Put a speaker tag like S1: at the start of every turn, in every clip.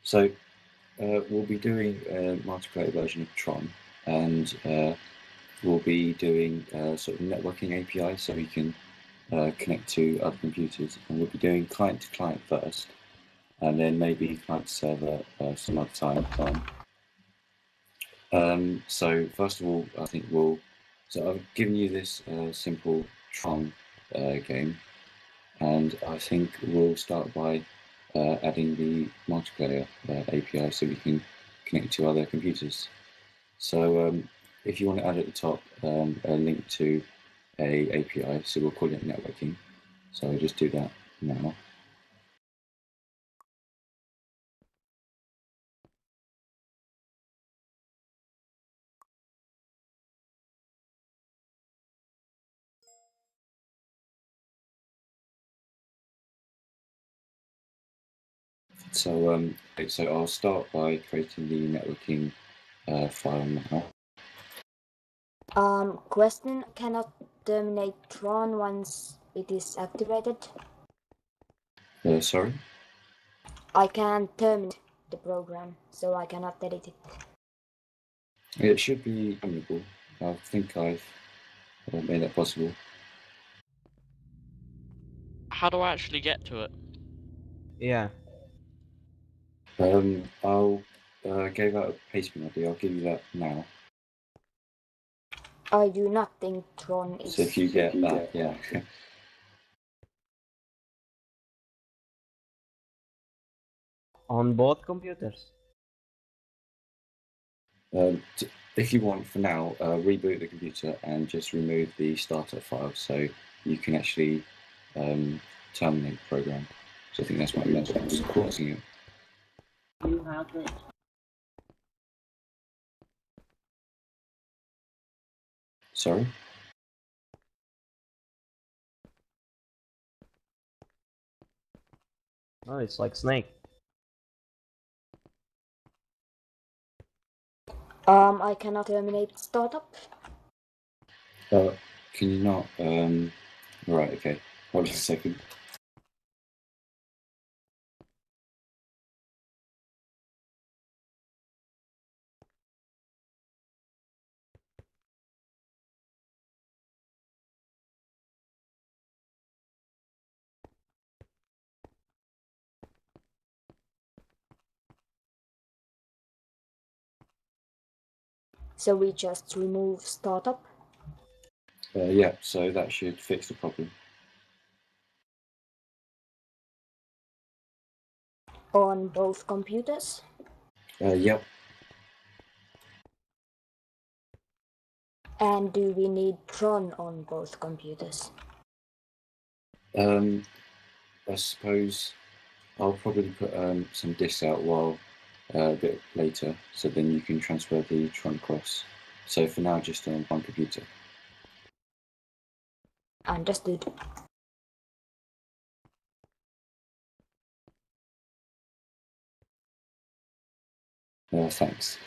S1: So we'll be doing a multiplayer version of Tron, and we'll be doing sort of networking API so we can connect to other computers, and we'll be doing client to client first, and then maybe client to server some other time. So first of all, I think so I've given you this simple Tron game, and I think we'll start by adding the multiplayer API so we can connect to other computers. So if you want to add at the top a link to a API, so we'll call it networking. So I'll just do that now. So I'll start by creating the networking file now.
S2: Question, cannot terminate Tron once it is activated?
S1: Sorry?
S2: I can't terminate the program, so I cannot edit it.
S1: It should be terminable. I think I've made that possible.
S3: How do I actually get to it?
S4: Yeah.
S1: I'll give out a pastebin ID. I'll give you that now.
S2: I do not think Tron is...
S1: So if you get that, yeah.
S4: On both computers.
S1: If you want, for now, reboot the computer and just remove the startup file so you can actually terminate the program. So I think that's what's causing it.
S5: You have it.
S1: Sorry?
S4: Oh, it's like Snake.
S2: I cannot terminate startup.
S1: Can you not? Right, okay. Hold on a second.
S2: So we just remove startup.
S1: Yeah, so that should fix the problem.
S2: On both computers.
S1: Yep.
S2: And do we need Tron on both computers?
S1: I suppose I'll probably put some disks out while a bit later, so then you can transfer the Tron across. So for now, just on one computer.
S2: Understood.
S1: Thanks.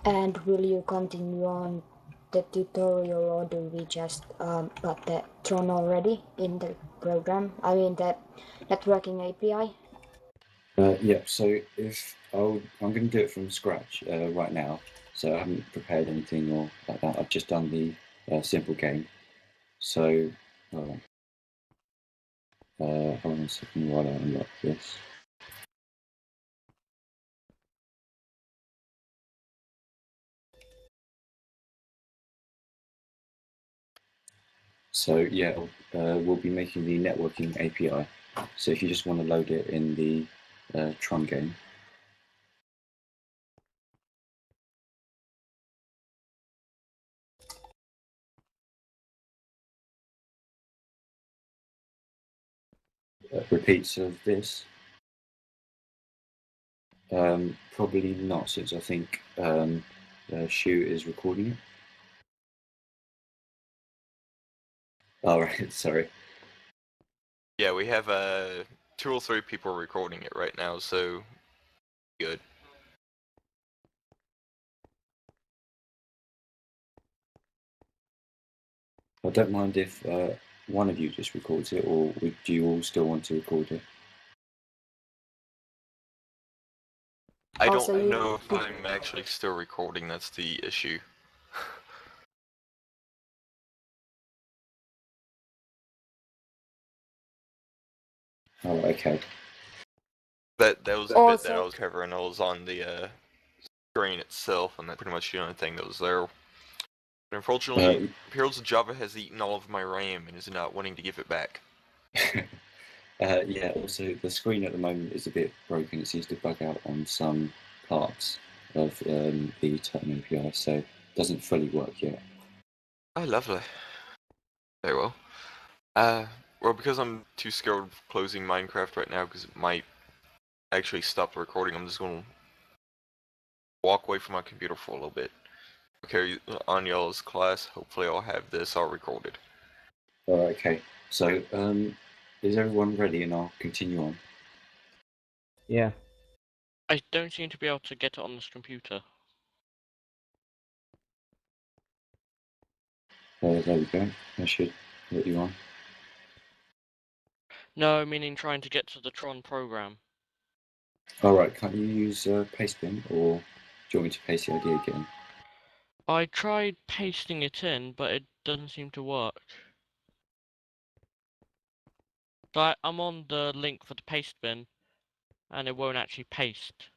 S2: And will you continue on the tutorial, or do we just put the Tron already in the program? I mean the networking API?
S1: Yeah, so I'm going to do it from scratch right now. So I haven't prepared anything or like that. I've just done the simple game. So hold on a second while I unlock this. So yeah, we'll be making the networking API. So if you just want to load it in the Tron game. Repeats of this. Probably not, since I think Shu is recording it. All right, sorry.
S6: Yeah, we have 2 or 3 people recording it right now, so good.
S1: I don't mind if one of you just records it, or do you all still want to record it?
S6: I
S2: Also,
S6: don't
S2: you-
S6: know if I'm actually still recording, that's the issue.
S1: Oh, okay.
S6: That was the bit that I
S2: Also-
S6: was covering. I was on the screen itself, and that's pretty much the only thing that was there. But unfortunately, Heroes of Java has eaten all of my RAM and is not wanting to give it back.
S1: Yeah, also the screen at the moment is a bit broken. It seems to bug out on some parts of the Tron API, so it doesn't fully work yet.
S6: Oh, lovely. Very well. Well, because I'm too scared of closing Minecraft right now, because it might actually stop the recording, I'm just going to walk away from my computer for a little bit. Okay, on y'all's class, hopefully I'll have this all recorded.
S1: Okay, so is everyone ready? And I'll continue on.
S4: Yeah.
S3: I don't seem to be able to get it on this computer.
S1: There we go. I should let you on.
S3: No, meaning trying to get to the Tron program.
S1: Alright, can't you use Pastebin, or do you want me to paste the ID again?
S3: I tried pasting it in, but it doesn't seem to work. I'm on the link for the paste bin, and it won't actually paste.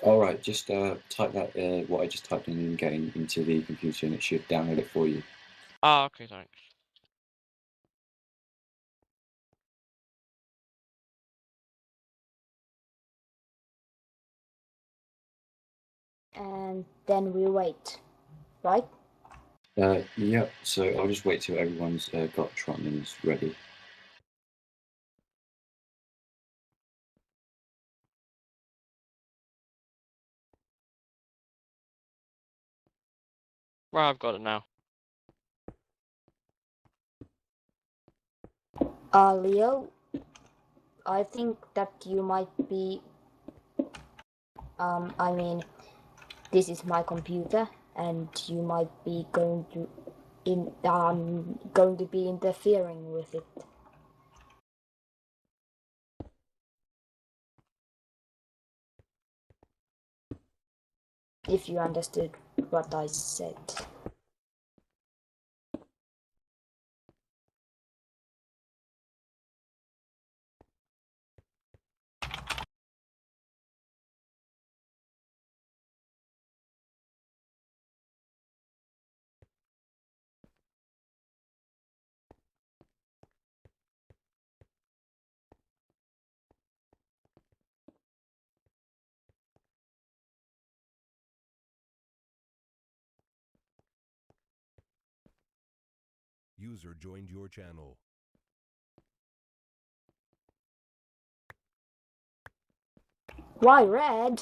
S1: Alright, just type that, what I just typed in game into the computer, and it should download it for you.
S3: Ah, okay, thanks.
S2: and then we wait, right?
S1: Yeah, so I'll just wait till everyone's got Tron and is ready.
S3: Right, I've got it now.
S2: Leo, I think that you might be, I mean, this is my computer, and you might be going to be interfering with it. If you understood what I said.
S7: User joined your channel.
S2: Why red?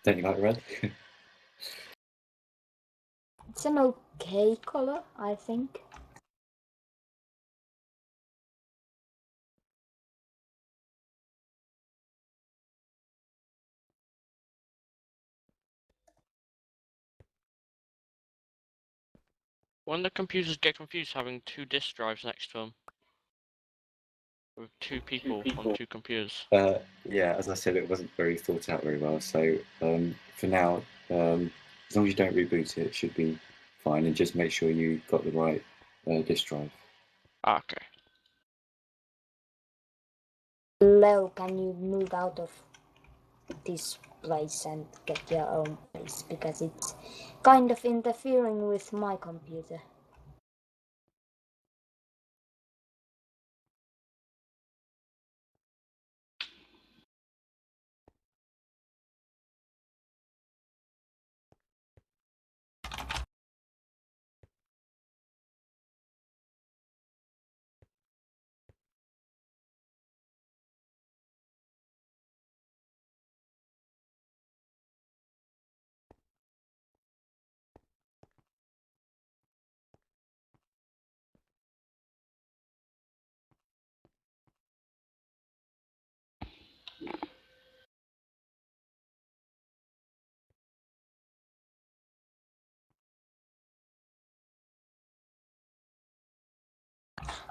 S1: Don't you like red?
S2: It's an okay color, I think.
S3: When the computers get confused having two disk drives next to them, with two people on two computers.
S1: Yeah, as I said, it wasn't very thought out very well, so for now, as long as you don't reboot it, it should be fine, and just make sure you got the right disk drive.
S3: Ah, okay.
S2: Leo, can you move out of this place and get your own place? Because it's kind of interfering with my computer.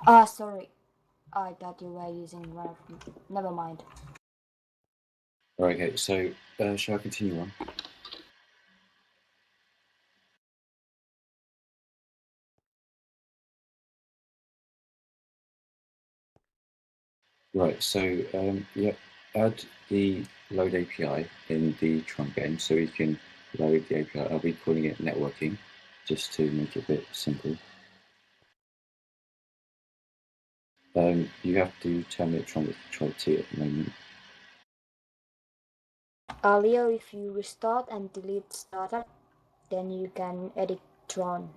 S2: Ah, sorry. I thought you were using one of. Never mind.
S1: Right, okay, so shall I continue on? Right, so yeah, add the load API in the Tron game so we can load the API. I'll be calling it networking just to make it a bit simple. You have to terminate Tron with Control T at the moment.
S2: Leo, if you restart and delete startup, then you can edit Tron.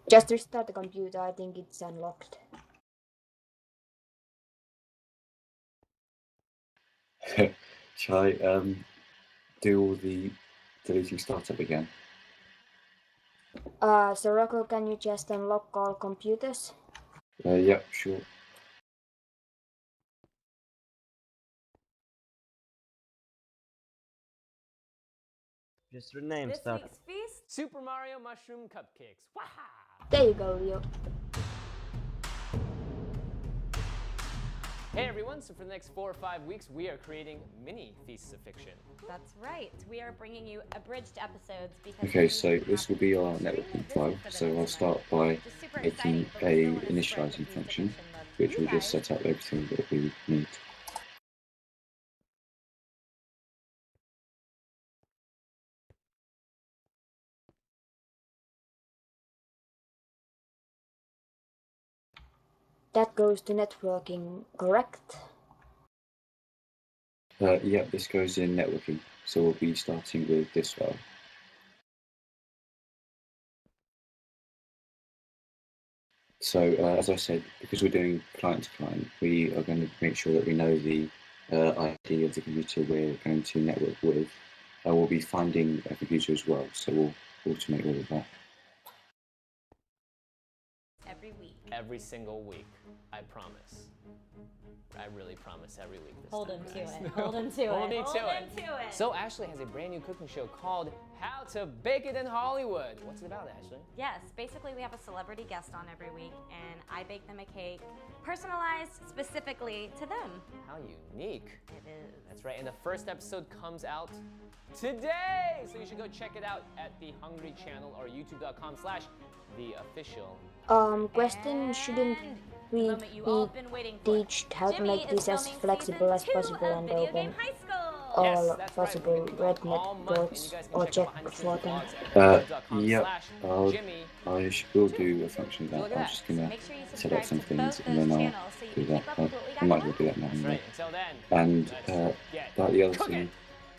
S2: Just restart the computer, I think it's unlocked.
S1: Shall I do all the deleting startup again?
S2: Soroko, can you just unlock all computers?
S1: Yeah, sure.
S4: Just rename
S8: This
S4: startup.
S8: week's feast: Super Mario Mushroom Cupcakes. Waha!
S2: There you go, Leo.
S8: Hey everyone, so for the next 4 or 5 weeks, we are creating mini Feasts of Fiction.
S9: That's right. We are bringing you abridged episodes because
S1: Okay, so this will be our networking file. So I'll start by making a initializing function, which will just set up everything that we need.
S2: That goes to networking, correct?
S1: Yeah, this goes in networking. So we'll be starting with this file. So as I said, because we're doing client to client, we are going to make sure that we know the ID of the computer we're going to network with. We'll be finding a computer as well, so we'll automate all of that.
S9: every week.
S8: Every single week, I promise. I really promise every week this
S9: Hold
S8: time,
S9: him to
S8: guys.
S9: it. Hold him to
S8: Hold
S9: it.
S8: me to
S9: Hold him
S8: it.
S9: to it.
S8: So Ashley has a brand new cooking show called How to Bake It in Hollywood. What's it about, Ashley?
S9: Yes, basically we have a celebrity guest on every week, and I bake them a cake personalized specifically to them.
S8: How unique.
S9: It is.
S8: That's right, and the first episode comes out today! So you should go check it out at the Hungry channel or youtube.com/theofficial.
S2: Question, shouldn't
S9: And
S2: we
S9: the moment you all
S2: be
S9: been waiting for.
S2: teached how to
S9: Jimmy
S2: make
S9: is
S2: this as
S9: filming
S2: flexible as
S9: season 2
S2: possible
S9: of
S2: and
S9: Video
S2: open
S9: Game High School.
S2: all
S8: Yes, that's
S2: possible
S8: right. We're gonna be going all
S2: rednet
S8: month, and
S2: ports
S8: you guys
S2: or
S8: can check
S2: check
S8: out behind the
S2: for
S8: scenes
S2: them?
S8: vlogs at
S1: Yeah,
S8: youtube.com/Jimmy.
S1: I will do a function of that.
S8: Look at
S1: I'm
S8: that.
S1: just going to
S9: Make sure you
S1: set up
S9: subscribe
S1: some
S9: to
S1: things
S9: both
S1: and
S9: those
S1: then I'll
S9: channels so you
S1: do
S9: can
S1: that.
S9: keep up with what we
S1: I
S9: got
S1: might as
S9: going
S1: well do that now
S8: That's
S1: anyway.
S8: right. Until then,
S1: And
S8: let's get
S1: about the other
S8: cooking.
S1: thing,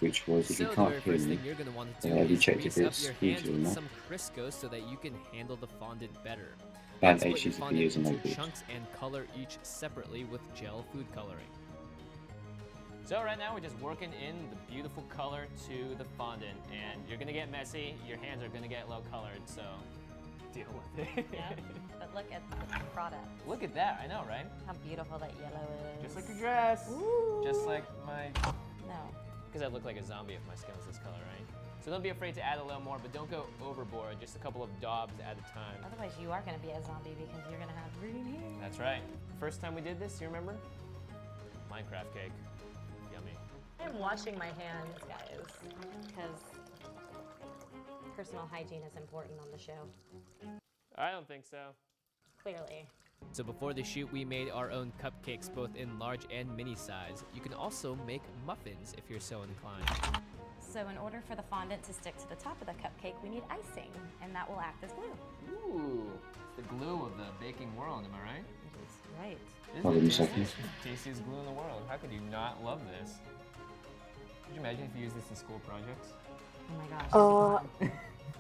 S1: which was if you
S10: So the
S1: can't
S10: very
S1: hear
S10: first
S1: me,
S10: thing you're going to want to do
S1: have you
S10: is
S1: checked if
S10: grease up
S1: it's
S10: your
S1: heated
S10: hands
S1: or
S10: with
S1: not?
S10: some Crisco so that you can handle the fondant better.
S1: And
S10: Then split your
S1: HTTP
S10: fondant
S1: is
S10: into
S1: enabled.
S10: chunks and color each separately with gel food coloring.
S8: So right now we're just working in the beautiful color to the fondant, and you're gonna get messy. Your hands are gonna get low colored, so deal with it.
S9: Yeah, but look at the product.
S8: Look at that, I know, right?
S9: How beautiful that yellow is.
S8: Just like your dress.
S9: Ooh.
S8: Just like my.
S9: No.
S8: Because I look like a zombie if my skin was this color, right? So don't be afraid to add a little more, but don't go overboard. Just a couple of daubs at a time.
S9: Otherwise, you are going to be a zombie because you're going to have green hair.
S8: That's right. First time we did this, you remember? Minecraft cake. Yummy.
S9: I'm washing my hands, guys, because personal hygiene is important on the show.
S8: I don't think so.
S9: Clearly.
S10: So before the shoot, we made our own cupcakes both in large and mini size. You can also make muffins if you're so inclined.
S9: So in order for the fondant to stick to the top of the cupcake, we need icing, and that will act as glue.
S8: Ooh, it's the glue of the baking world, am I right?
S9: That's right.
S1: Hold on a
S8: Isn't it
S1: second.
S8: tastiest glue in the world? How could you not love this? Could you imagine if you used this in school projects?
S9: Oh my gosh.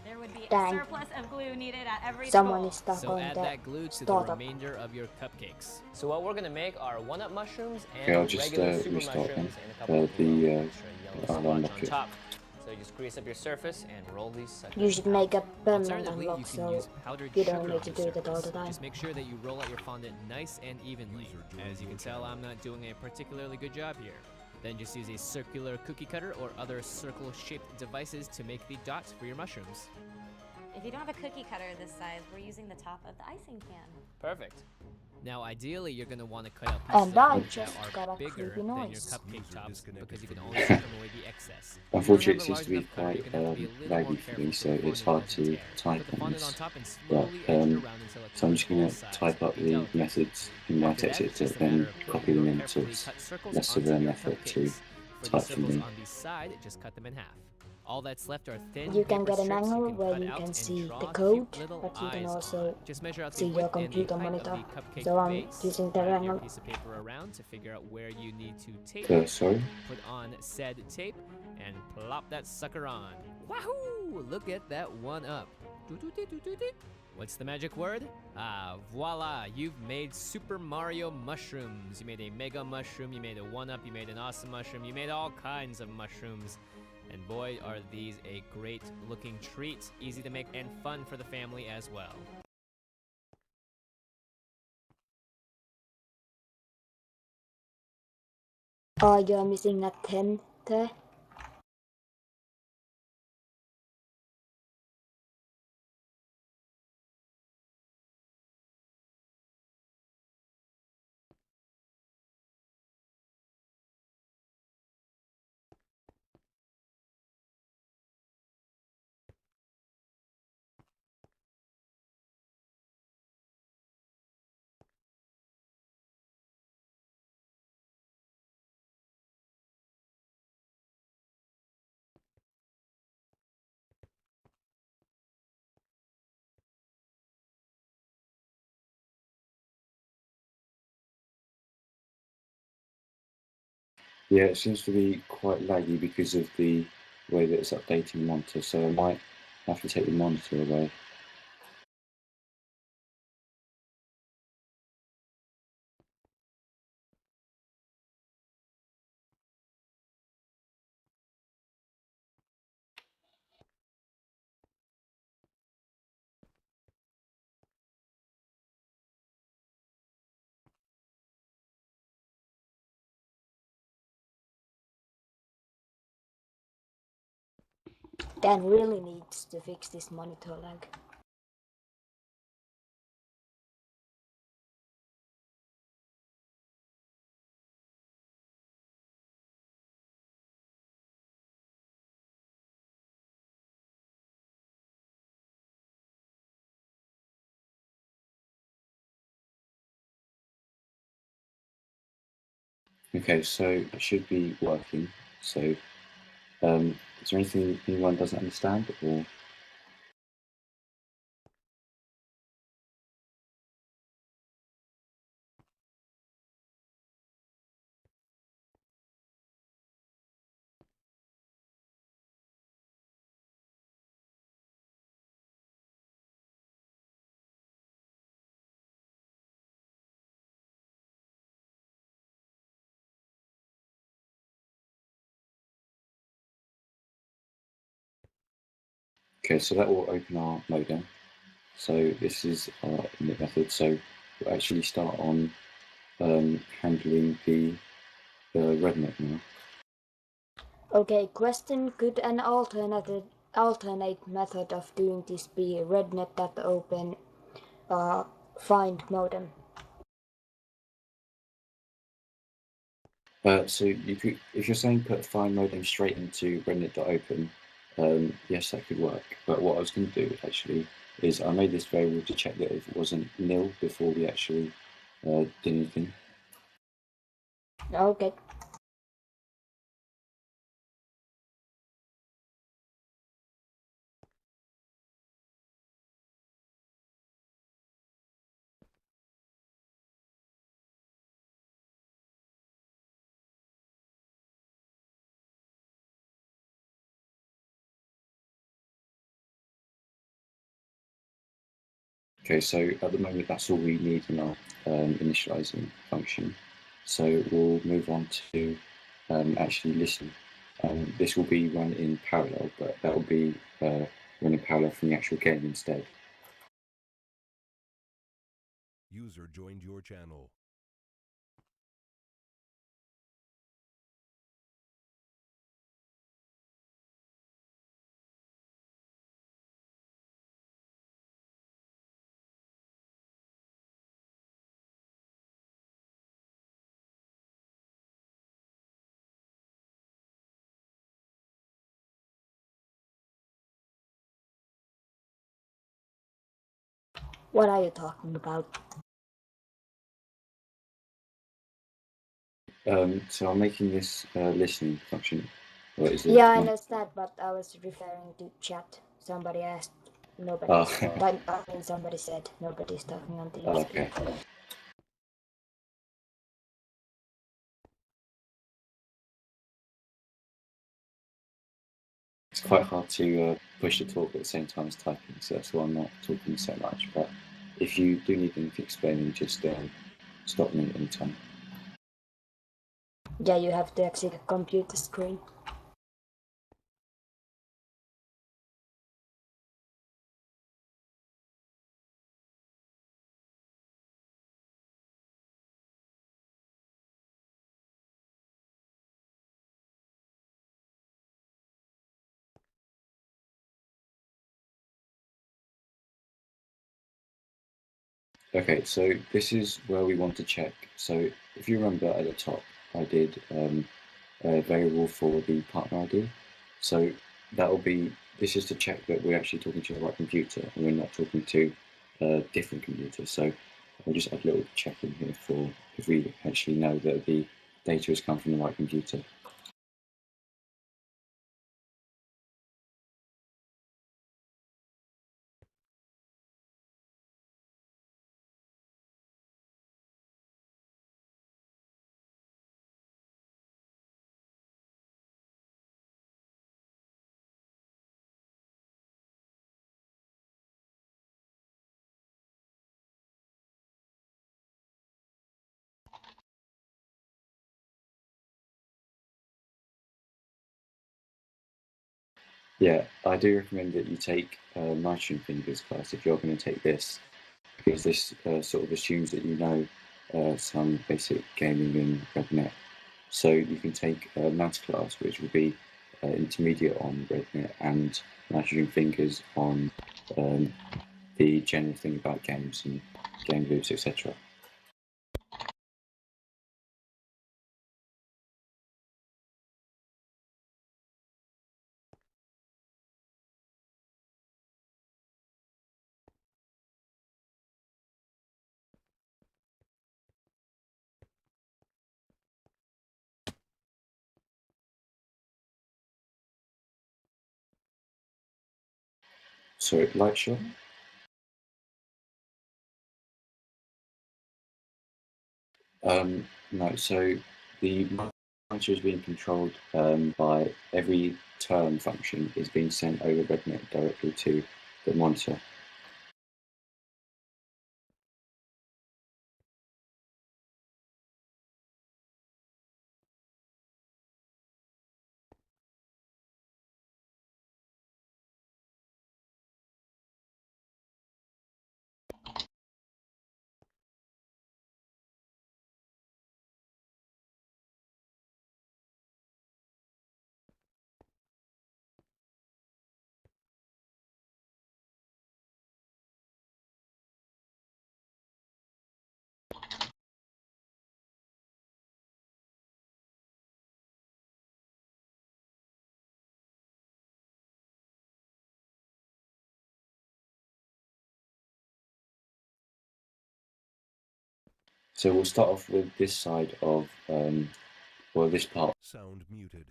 S9: There would be a
S2: dang.
S9: surplus of glue needed at every
S2: Someone
S9: school.
S2: is stuck
S10: So
S2: on
S10: add
S2: that
S10: that glue to the
S2: startup.
S10: remainder of your cupcakes.
S8: So what we're gonna make are 1-up mushrooms and
S1: Okay, I'll just,
S8: regular super
S1: restart them.
S8: mushrooms and a couple of
S1: The,
S8: little extra
S1: I'll
S8: yellow spots
S1: unlock
S8: on
S1: it.
S8: top. So you just grease up your surface and roll these suckers
S2: You should
S8: out.
S2: make a permanent
S10: Alternatively,
S2: unlock
S10: you can
S2: so
S10: use powdered
S2: you
S10: sugar
S2: don't
S10: on
S2: need to
S10: the
S2: do that all the
S10: surface.
S2: time.
S10: Just make sure that you roll out your fondant nice and evenly. As you can tell, I'm not doing a particularly good job here. Then just use a circular cookie cutter or other circle-shaped devices to make the dots for your mushrooms.
S9: If you don't have a cookie cutter this size, we're using the top of the icing can.
S8: Perfect. Now, ideally, you're going to want to cut out
S2: And
S8: pieces of
S2: I
S8: fruit
S2: just
S8: that
S2: got
S8: are
S2: a
S8: bigger
S2: creepy
S8: than your
S2: noise.
S8: cupcake
S7: User
S8: tops
S7: disconnected
S8: because you can
S7: from
S8: only
S7: your
S8: strip
S7: channel.
S8: away the excess.
S1: Unfortunately,
S8: If
S1: it
S8: you
S1: seems
S8: don't
S1: to
S8: have
S1: be
S8: a large enough cutter,
S1: quite
S8: you're going to have to be a little more
S1: laggy for
S8: careful
S1: me,
S8: so
S1: so
S8: the
S1: it's
S8: fondant
S1: hard
S8: doesn't
S1: to
S8: tear.
S1: type
S8: Put the
S1: on
S8: fondant on
S1: this.
S8: top and
S1: But
S8: slowly edge it around until it
S1: so I'm
S8: covers
S1: just
S8: all
S1: going to
S8: sides.
S1: type up
S8: Be
S1: the
S8: delicate.
S1: methods in my
S8: After
S1: text
S8: that, it's
S1: editor,
S8: just a matter
S1: then
S8: of putting
S1: copy them
S8: real
S1: in, so
S8: carefully
S1: it's
S8: cut circles
S1: less of
S8: onto
S1: an
S8: your
S1: effort to
S8: cupcakes. For the
S1: type for
S8: circles
S1: me.
S8: on the side, just cut them in half. All that's left are thin
S2: You can
S8: paper
S2: get an
S8: strips
S2: angle
S8: you can
S2: where
S8: cut
S2: you
S8: out
S2: can
S8: and
S2: see
S8: draw
S2: the
S8: cute
S2: code,
S8: little
S2: but you can
S8: eyes
S2: also
S8: on. Just measure out the
S2: see your
S8: width and the
S2: computer
S8: height
S2: monitor.
S8: of the cupcake
S2: So I'm
S8: base.
S2: using that
S8: Wrap your
S2: angle.
S8: piece of paper around to figure out where you need to tape it.
S1: Sorry?
S8: Put on said tape and plop that sucker on. Wahoo! Look at that one up. Doo-doo-doo-doo-doo-doo. What's the magic word? Ah, voila! You've made Super Mario mushrooms. You made a mega mushroom, you made a one-up, you made an awesome mushroom, you made all kinds of mushrooms. And boy, are these a great looking treat. Easy to make and fun for the family as well.
S2: You're missing a 10 there.
S1: Yeah, it seems to be quite laggy because of the way that it's updating the monitor, so I might have to take the monitor away.
S2: Dan really needs to fix this monitor lag.
S1: Okay, so it should be working. So, is there anything anyone doesn't understand, or? Okay, so that will open our modem. So this is our init method. So we'll actually start on handling the RedNet now.
S2: Okay, question, could an alternate method of doing this be rednet.open find modem?
S1: So you could, if you're saying put find modem straight into RedNet.open, yes, that could work. But what I was going to do actually is I made this variable to check that it wasn't nil before we actually did anything.
S2: Okay.
S1: Okay, so at the moment that's all we need in our initializing function. So we'll move on to actually listen. This will be run in parallel, but that will be run in parallel from the actual game instead.
S7: User joined your channel.
S2: What are you talking about?
S1: So I'm making this listening function. Or is it
S2: Yeah, I
S1: not?
S2: understand, but I was referring to chat. Somebody asked,
S1: Oh.
S2: somebody said nobody's talking on Teams.
S1: Oh, okay. It's quite hard to push to talk at the same time as typing, so that's why I'm not talking so much. But if you do need anything explaining, just stop me anytime.
S2: Yeah, you have to exit the computer screen.
S1: Okay, so this is where we want to check. So if you remember at the top, I did a variable for the partner ID. So that will be, this is to check that we're actually talking to the right computer and we're not talking to a different computer. So I'll just add a little check in here for if we actually know that the data has come from the right computer. Yeah, I do recommend that you take nitrogen fingers class if you're going to take this, because this sort of assumes that you know some basic gaming in RedNet. So you can take maths class, which will be intermediate on RedNet, and nitrogen fingers on the general thing about games and game loops, etc. So light shot. No, so the monitor is being controlled by every term function is being sent over RedNet directly to the monitor. So we'll start off with this side of, well, this part.
S7: Sound muted.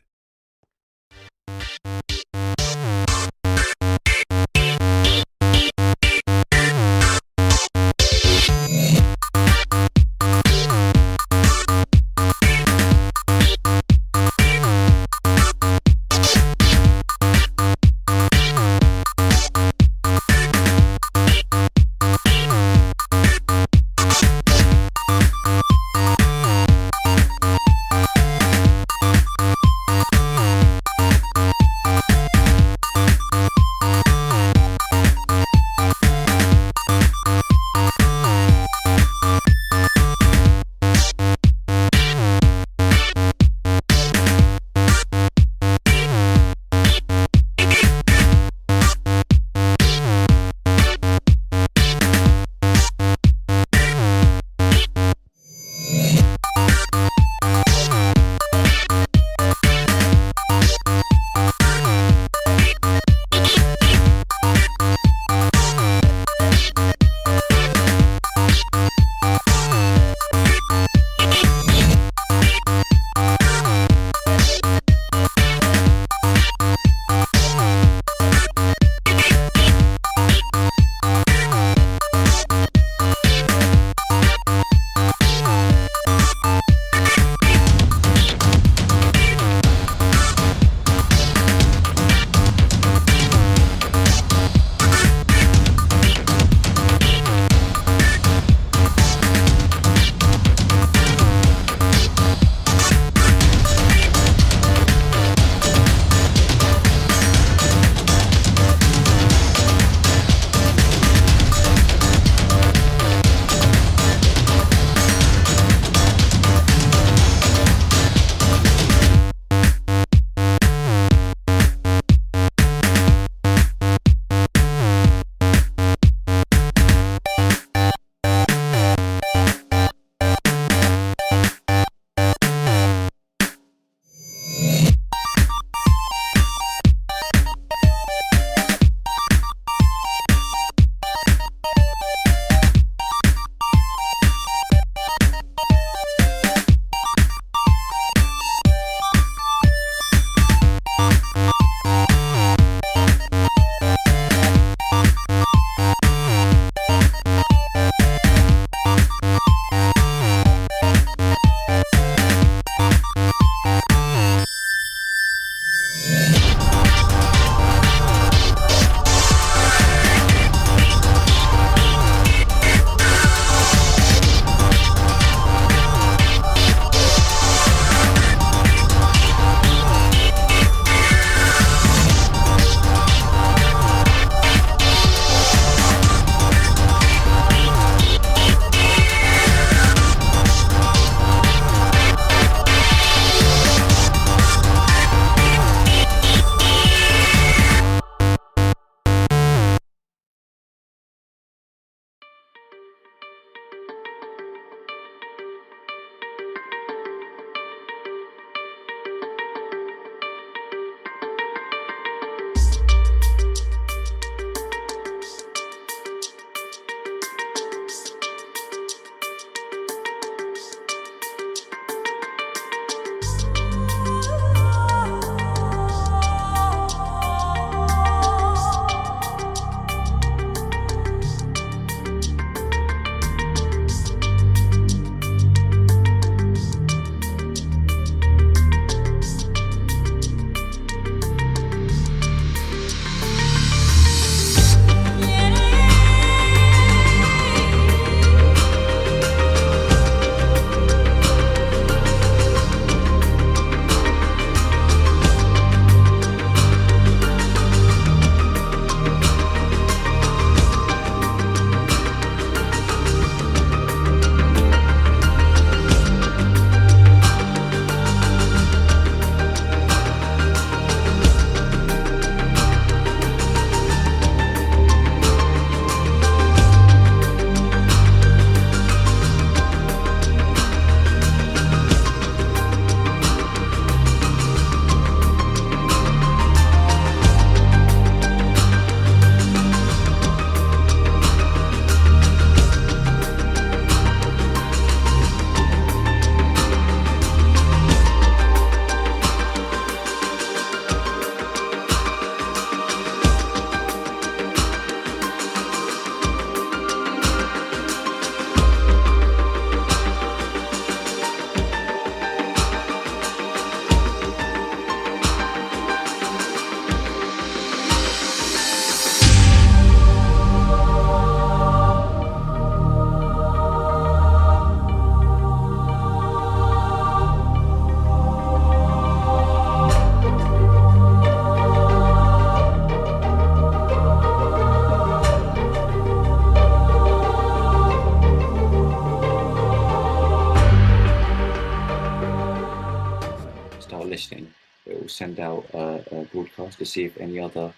S1: listening, it will send out a broadcast to see if any other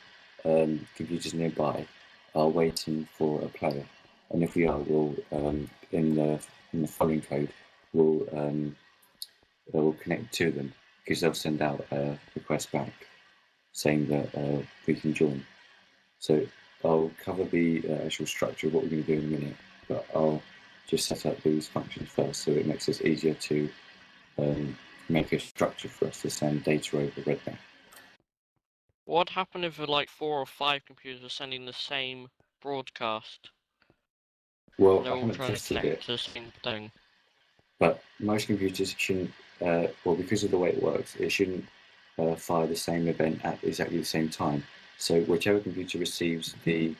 S1: computers nearby are waiting for a player. And if we are, we'll in the following code, we'll connect to them because they'll send out a request back saying that we can join. So I'll cover the actual structure of what we're going to do in a minute, but I'll just set up these functions first so it makes it easier to make a structure for us to send data over RedNet.
S3: What would happen if like 4 or 5 computers are sending the same broadcast?
S1: Well,
S3: They're
S1: I
S3: all
S1: haven't
S3: trying to
S1: tested
S3: connect
S1: it,
S3: to the same thing.
S1: but most computers shouldn't, well, because of the way it works, it shouldn't fire the same event at exactly the same time. So whichever computer receives the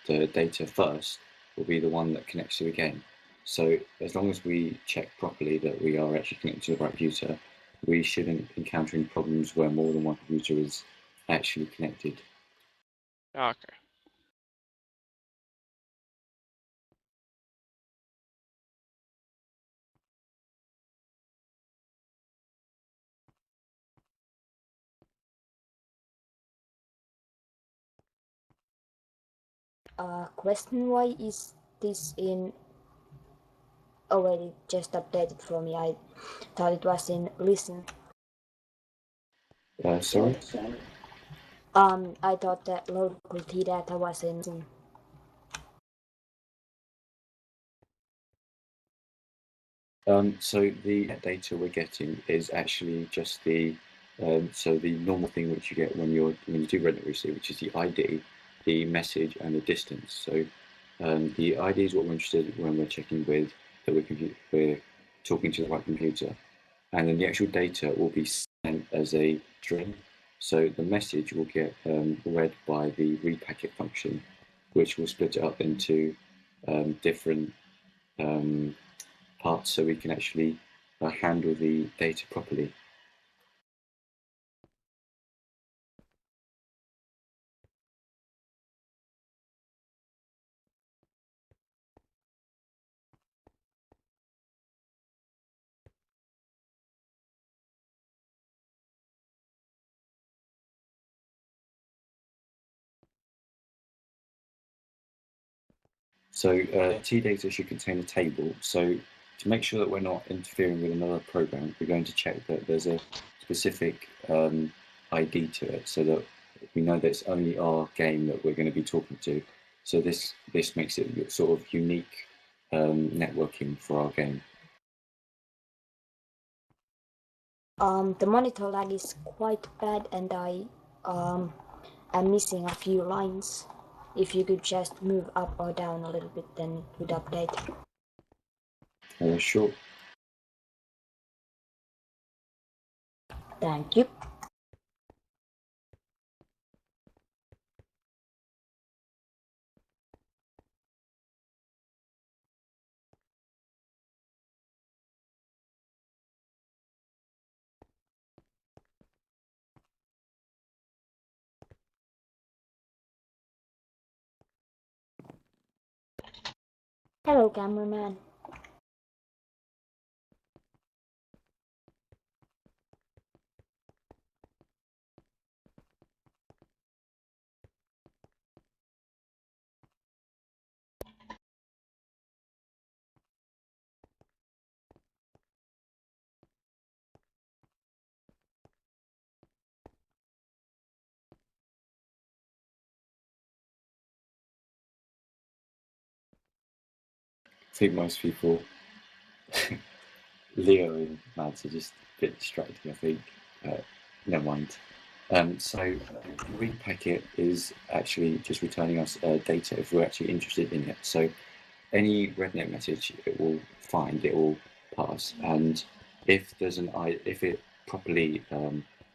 S1: data first will be the one that connects to the game. So as long as we check properly that we are actually connected to the right computer, we shouldn't encounter any problems where more than one computer is actually connected.
S3: Okay.
S2: Question, why is this in... Oh wait, it just updated for me. I thought it was in listen.
S1: Sorry?
S2: I thought that local T data was in listen.
S1: So the data we're getting is actually just the so the normal thing which you get when you do RedNet receive, which is the ID, the message, and the distance. So the ID is what we're interested in when we're checking with that we're talking to the right computer, and then the actual data will be sent as a string. So the message will get read by the read packet function, which will split it up into different parts so we can actually handle the data properly. So T data should contain a table. So to make sure that we're not interfering with another program, we're going to check that there's a specific ID to it so that we know that it's only our game that we're going to be talking to. So this makes it sort of unique networking for our game.
S2: The monitor lag is quite bad and I am missing a few lines. If you could just move up or down a little bit, then it would update.
S1: Sure.
S2: Thank you. Hello, cameraman.
S1: I think most people, Leo and Mads, are just a bit distracted, I think. Never mind. So read packet is actually just returning us data if we're actually interested in it. So any RedNet message it will find, it will pass, and if there's if it properly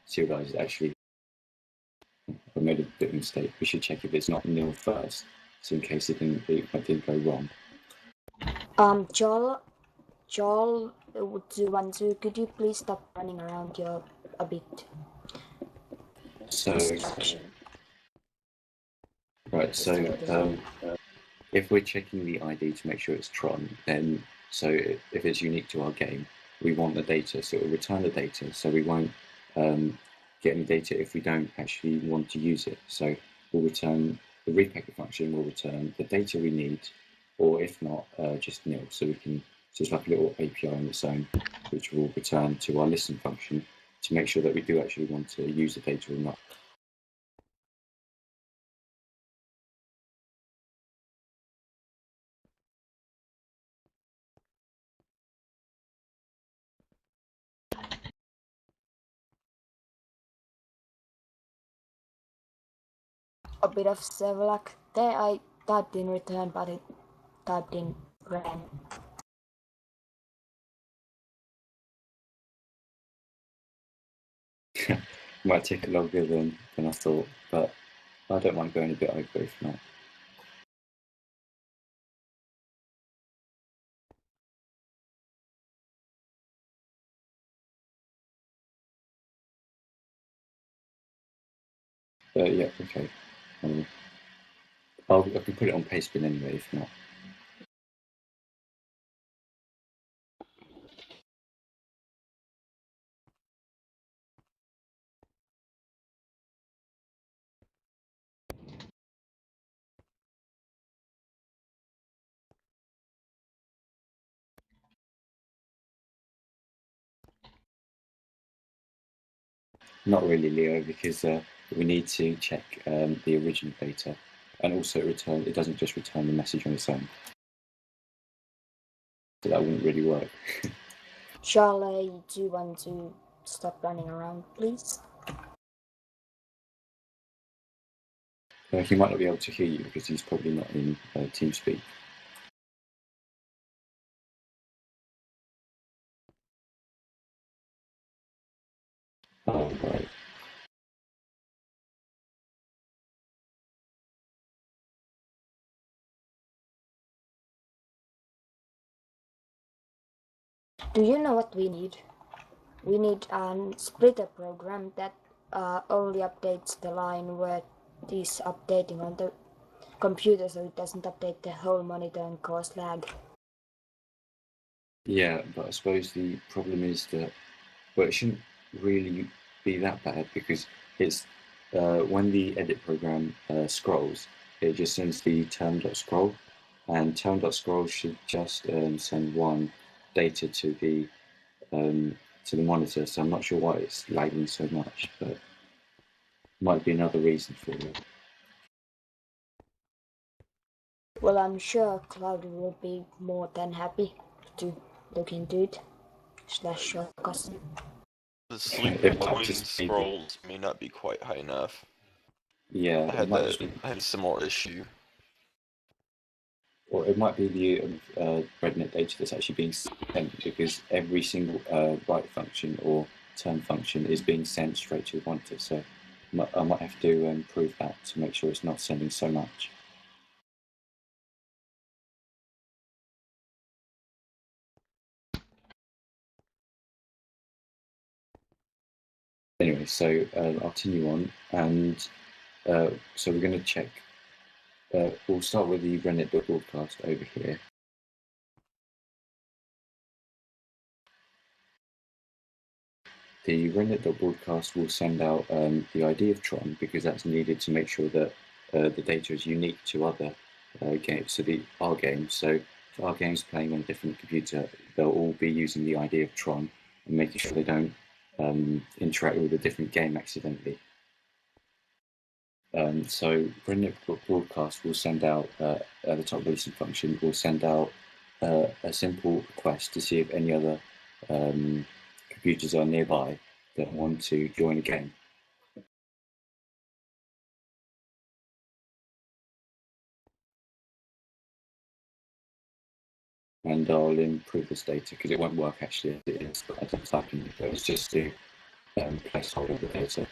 S1: serializes, actually, I made a bit of a mistake. We should check if it's not nil first, so in case it didn't go wrong.
S2: Joel, Zubanzu, could you please stop running around? You're a bit distraction.
S1: Right, so if we're checking the ID to make sure it's Tron, then so if it's unique to our game, we want the data, so it will return the data. So we won't get any data if we don't actually want to use it. So we'll return the repacket function will return the data we need, or if not, just nil. So we can, so it's like a little API on its own, which will return to our listen function to make sure that we do actually want to use the data or not.
S2: A bit of Sevlak. There I typed in return, but it typed in ran.
S1: Might take a longer than I thought, but I don't mind going a bit over if not. Yeah, okay. I can put it on pastebin anyway if not. Not really, Leo, because we need to check the original data, and also it doesn't just return the message on its own. So that wouldn't really work.
S2: Charlie, do you want to stop running around, please?
S1: He might not be able to hear you because he's probably not in TeamSpeak. Oh, right.
S2: Do you know what we need? We need a splitter program that only updates the line where it is updating on the computer, so it doesn't update the whole monitor and cause lag.
S1: Yeah, but I suppose the problem is that, well, it shouldn't really be that bad because it's when the edit program scrolls, it just sends the term.scroll, and term.scroll should just send one data to the monitor. So I'm not sure why it's lagging so much, but might be another reason for it.
S2: Well, I'm sure Cloudy will be more than happy to look into it. /show custom.
S6: The sleep
S1: It might
S6: between
S1: just be
S6: scrolls may not be quite high enough.
S1: yeah,
S6: I
S1: it
S6: had
S1: might
S6: that.
S1: just be,
S6: I had a similar issue.
S1: or it might be the RedNet data that's actually being sent, because every single write function or turn function is being sent straight to the monitor. So I might have to improve that to make sure it's not sending so much. Anyway, so I'll continue on, and so we're going to check. We'll start with the RedNet.broadcast over here. The RedNet.broadcast will send out the ID of Tron, because that's needed to make sure that the data is unique to other games, so our games. So if our games playing on a different computer, they'll all be using the ID of Tron and making sure they don't interact with a different game accidentally. So RedNet broadcast will send out at the top listen function will send out a simple request to see if any other computers are nearby that want to join a game. And I'll improve this data because it won't work actually as it is, but I didn't type in it, but it's just to placeholder the data.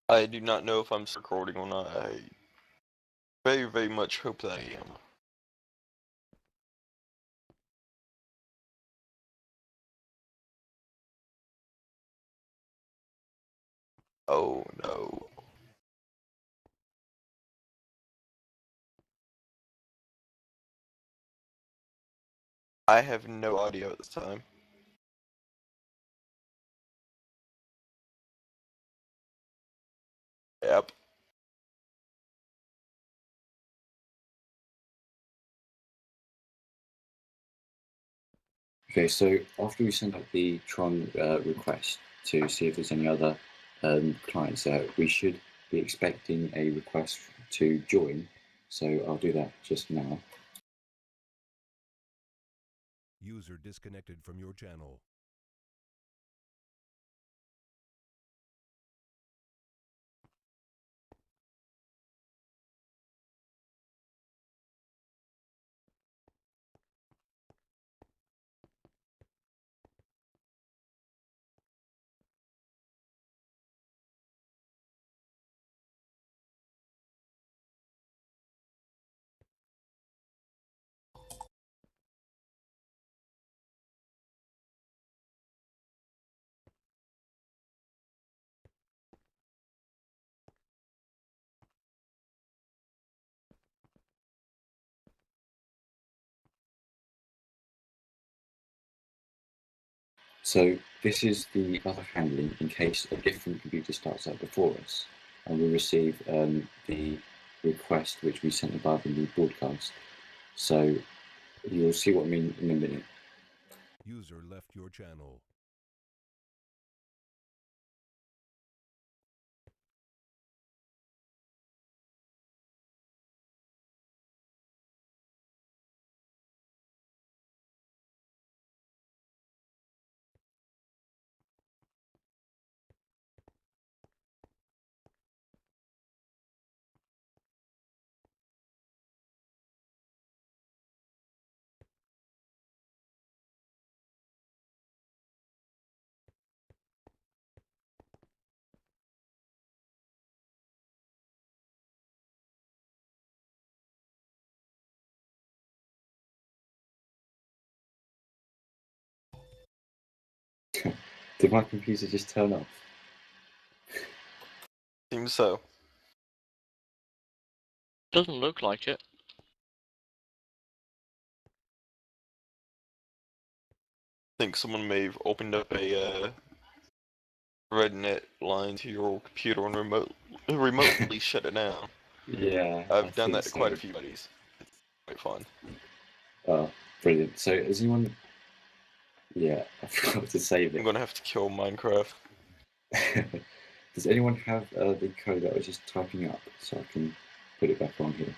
S6: I do not know if I'm recording or not. I very, very much hope that I am. Oh no. I have no audio at this time. Yep.
S1: Okay, so after we send out the Tron request to see if there's any other clients out, we should be expecting a request to join. So I'll do that just now.
S7: User disconnected from your channel.
S1: So this is the other handling in case a different computer starts up before us and we receive the request which we sent above in the broadcast. So you'll see what I mean in a minute.
S7: User left your channel.
S1: Did my computer just turn off?
S6: Seems so.
S3: Doesn't look like it.
S6: I think someone may have opened up a red net line to your computer and remotely shut it down.
S1: Yeah, I
S6: I've done
S1: think
S6: that to quite a
S1: so.
S6: few buddies. It's quite fun.
S1: Oh, brilliant. So has anyone... Yeah, I forgot to save
S6: I'm
S1: it.
S6: gonna have to kill Minecraft.
S1: Does anyone have the code that I was just typing up so I can put it back on here?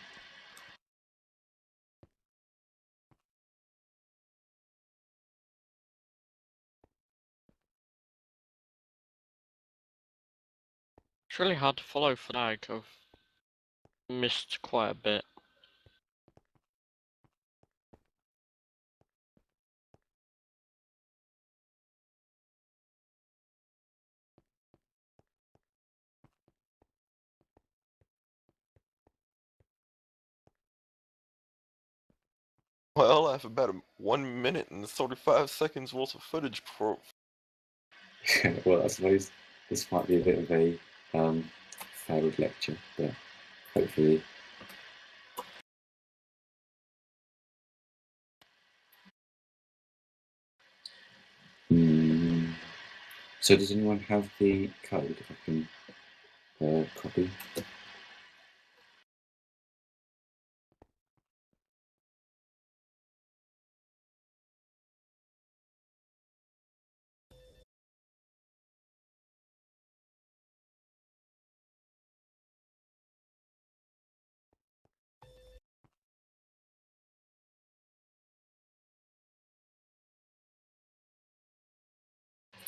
S3: It's really hard to follow flag. I've missed quite a bit.
S6: Well, I have about 1 minute and 35 seconds worth of footage before.
S1: Well, I suppose this might be a bit of a failed lecture, but hopefully... So does anyone have the code I can copy?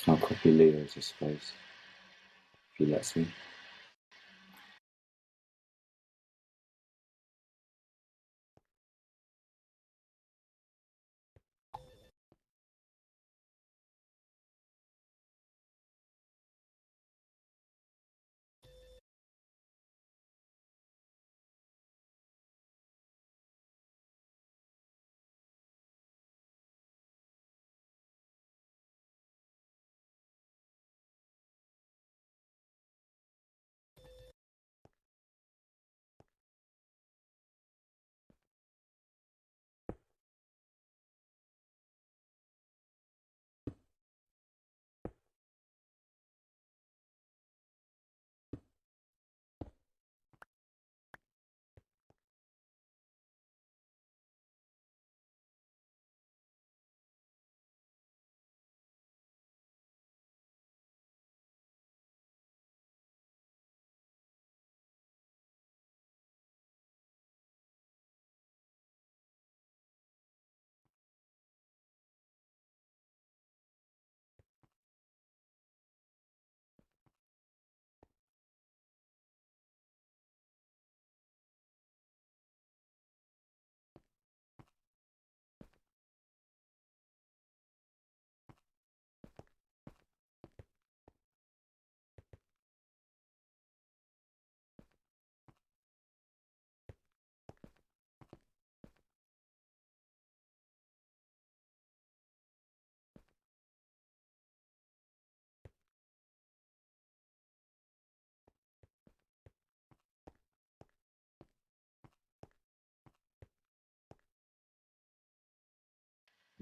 S1: I'll copy Leo's, I suppose, if he lets me.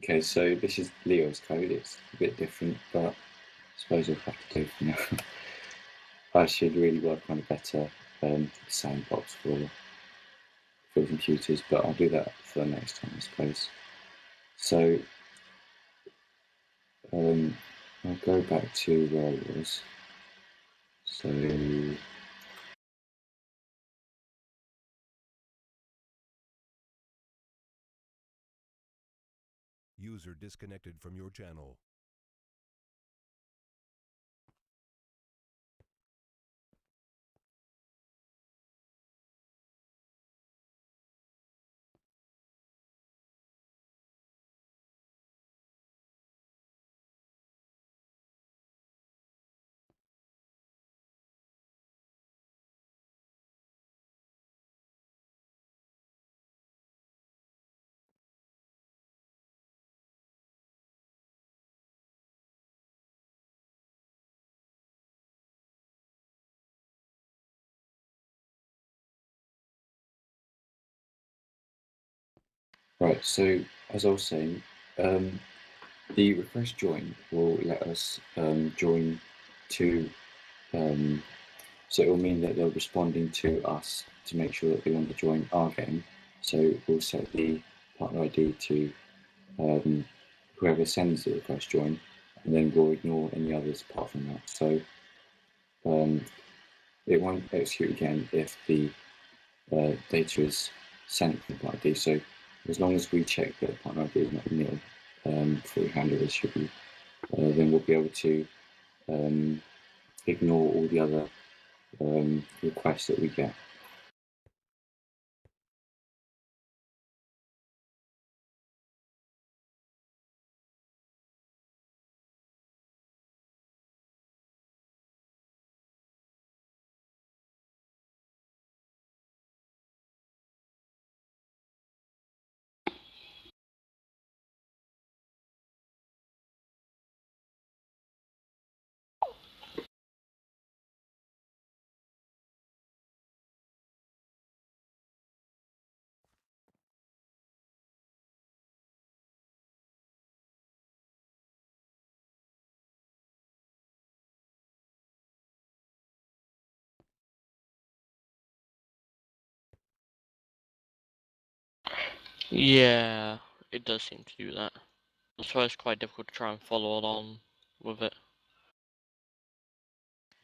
S1: Okay, so this is Leo's code. It's a bit different, but I suppose I'll have to do it for now. I should really work on a better sandbox for computers, but I'll do that for next time, I suppose. So I'll go back to where I was. So
S7: User disconnected from your channel.
S1: right, so as I was saying, the request join will let us join to, so it will mean that they're responding to us to make sure that they want to join our game. So we'll set the partner ID to whoever sends the request join, and then we'll ignore any others apart from that. So it won't execute again if the data is sent from partner ID. So as long as we check that partner ID is not nil before we handle this, should be, then we'll be able to ignore all the other requests that we get.
S3: Yeah, it does seem to do that. That's why it's quite difficult to try and follow along with it.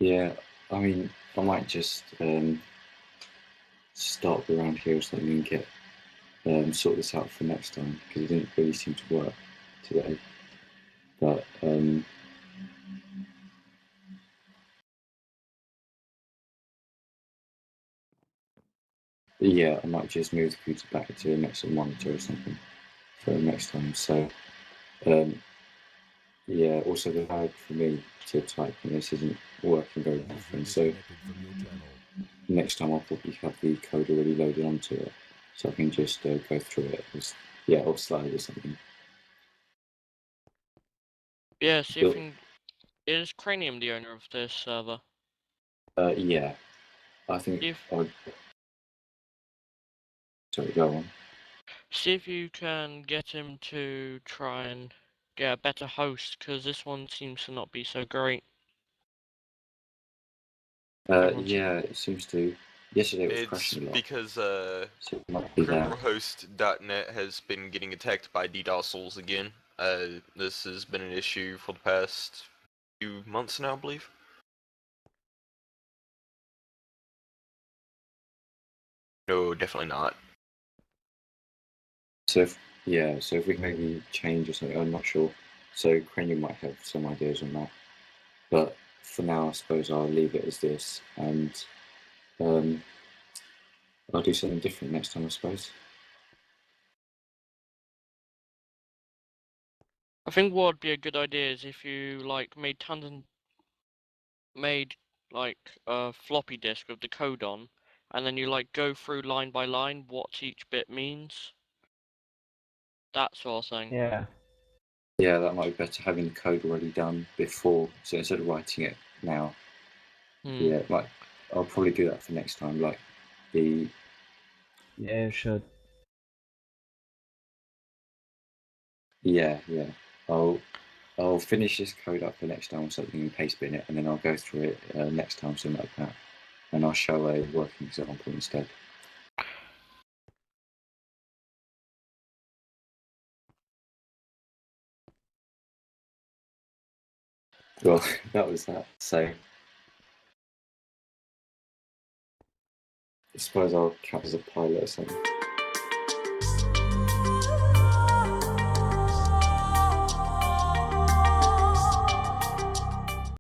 S1: Yeah, I mean, I might just stop around here or something and get sort this out for next time, because it didn't really seem to work today. But yeah, I might just move the computer back to an extra monitor or something for next time. So yeah, also the lag for me to type in this isn't working very often. So
S7: From your channel.
S1: next time I'll probably have the code already loaded onto it, so I can just go through it. Yeah, or slide or something.
S3: Yeah, see if you can... Is Cranium the owner of this server?
S1: Yeah, I think. Sorry, go on.
S3: See if you can get him to try and get a better host, because this one seems to not be so great.
S1: Yeah, it seems to. Yesterday it was
S6: It's
S1: crashing a lot.
S6: because
S1: So it might be that.
S6: CriminalHost.net has been getting attacked by DDoSers again. This has been an issue for the past few months now, I believe. No, definitely not.
S1: So if we can maybe change or something, I'm not sure. So Cranium might have some ideas on that. But for now, I suppose I'll leave it as this, and I'll do something different next time, I suppose.
S3: I think what would be a good idea is if you like made like a floppy disk with the code on, and then you like go through line by line what each bit means. That sort of thing.
S4: Yeah.
S1: Yeah, that might be better having the code already done before, so instead of writing it now. Yeah, like I'll probably do that for next time. Like the
S4: Yeah, you should.
S1: Yeah, yeah. I'll finish this code up for next time so you can paste bin it, and then I'll go through it next time, something like that, and I'll show a working example instead. Well, that was that. So I suppose I'll count as a pilot or something.